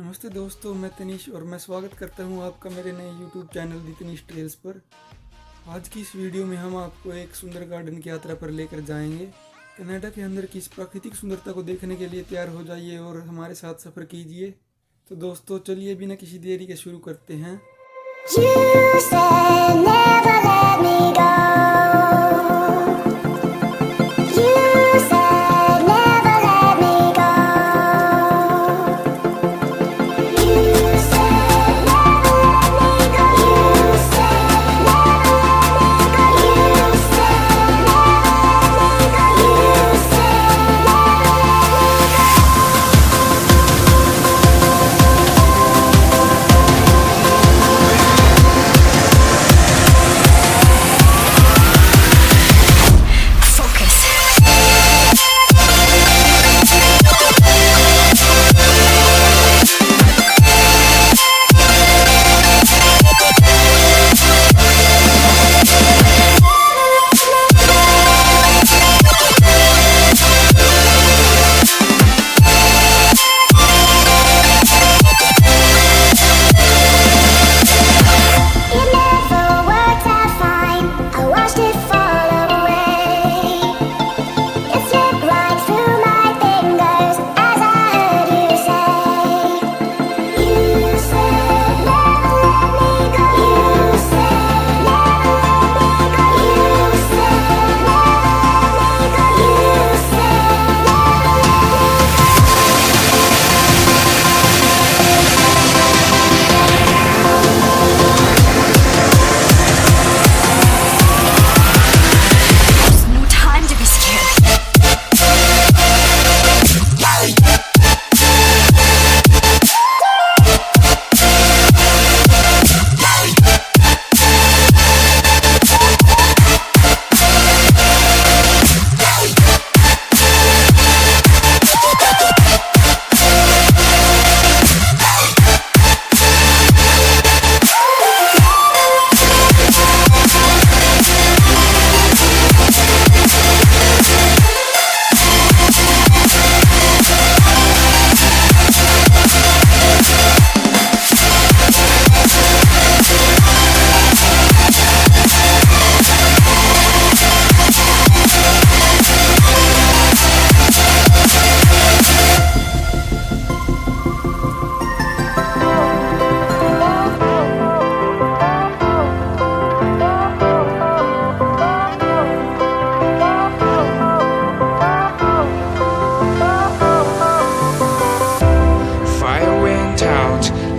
नमस्ते दोस्तों, मैं तनीश और मैं स्वागत करता हूं आपका मेरे नए YouTube चैनल दी तनीश ट्रेल्स पर। आज की इस वीडियो में हम आपको एक सुंदर गार्डन की यात्रा पर लेकर जाएंगे। कनाडा के अंदर की इस प्राकृतिक सुंदरता को देखने के लिए तैयार हो जाइए और हमारे साथ सफ़र कीजिए। तो दोस्तों चलिए बिना किसी देरी के शुरू करते हैं।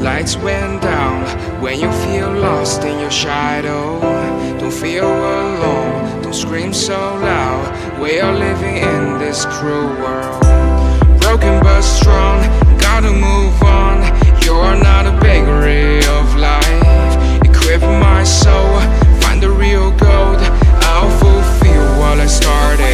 Lights went down when you feel lost in your shadow. Don't feel alone, don't scream so loud. We are living in this cruel world. Broken but strong, gotta move on. You're not a bakery of life. Equip my soul, find the real gold. I'll fulfill what I started.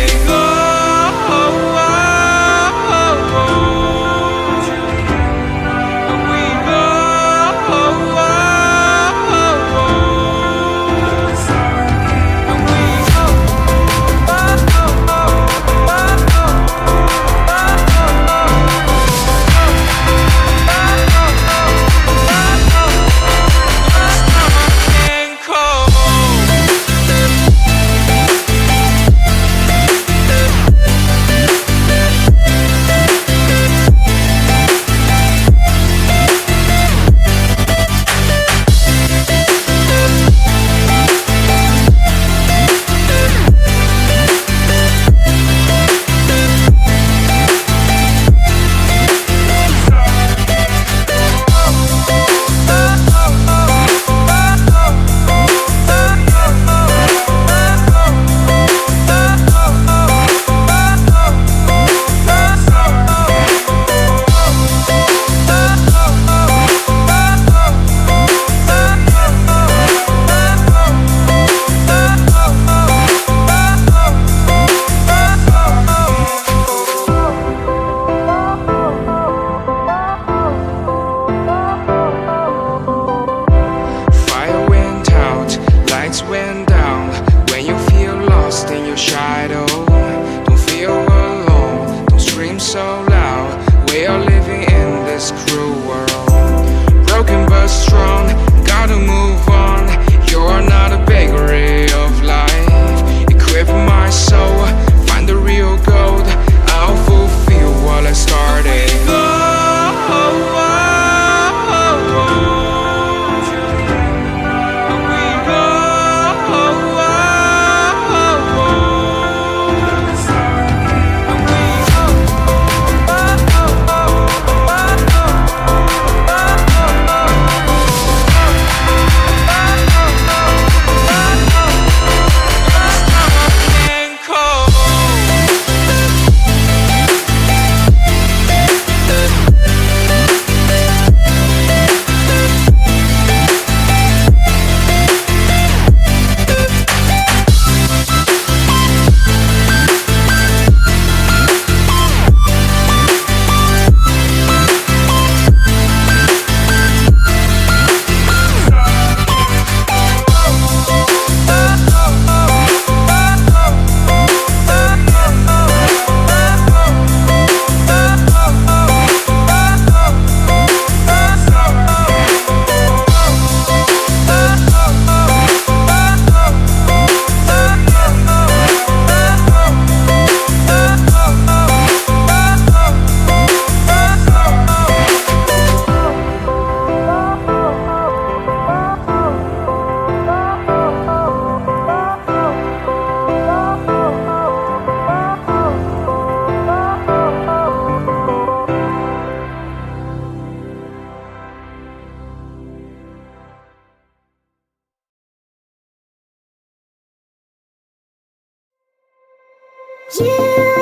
You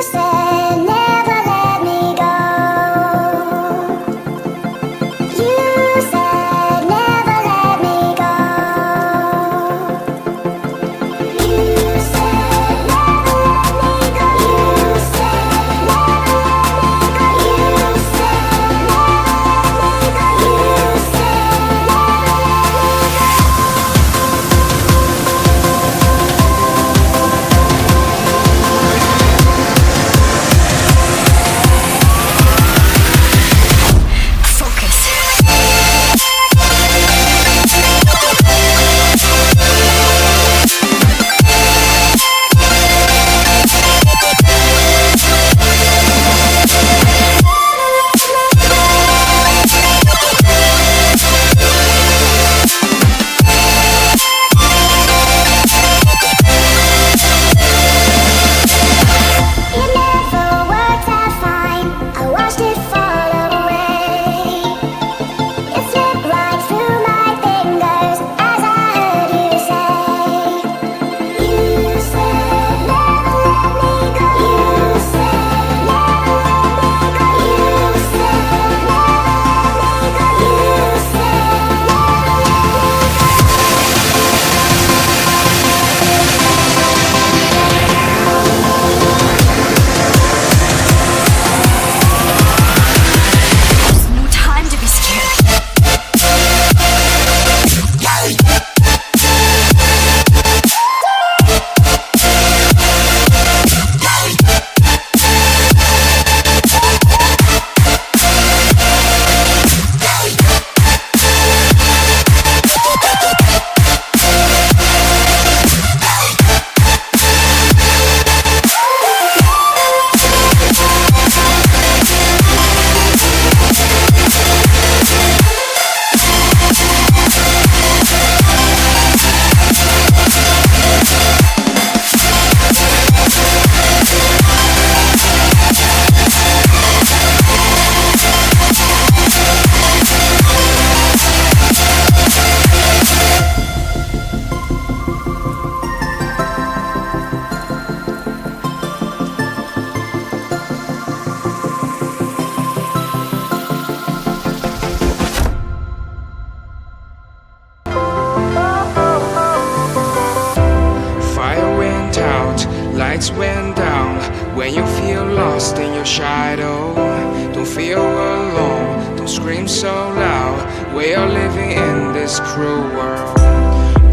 said never let me go. You said never let me go. You said never let me go. You said never let me go. You said never let me go. You said Lights went down when you feel lost in your shadow. Don't feel alone, don't scream so loud. We are living in this cruel world.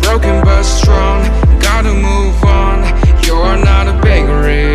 Broken but strong, gotta move on. You're not a bakery.